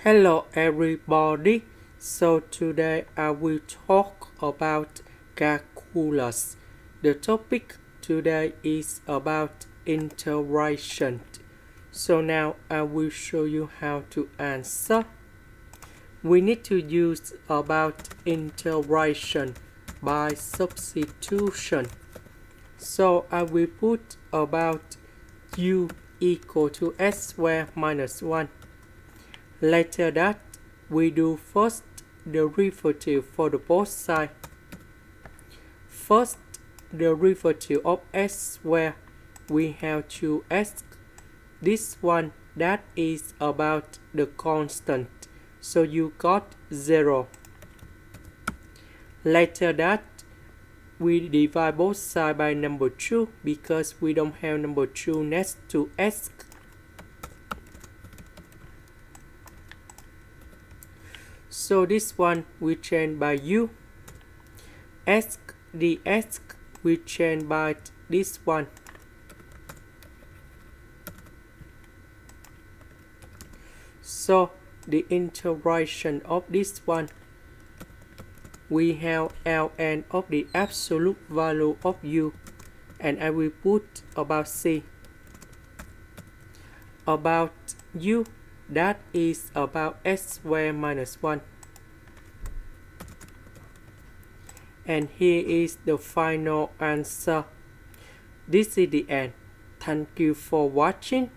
Hello everybody. So today I will talk about calculus. The topic today is about integration. So now I will show you how to answer. We need to use about integration by substitution. So I will put about u equal to s squared minus 1. Later that, we do first derivative for the both sides. First derivative of s squared, we have to ask this one that is about the constant. So you got 0. Later that, we divide both sides by number 2 because we don't have number 2 next to s. So this one we change by u. S ds we change by this one. So the integration of this one, we have ln of the absolute value of u, and I will put about c. About u, that is about s squared minus 1. And here is the final answer. This is the end. Thank you for watching.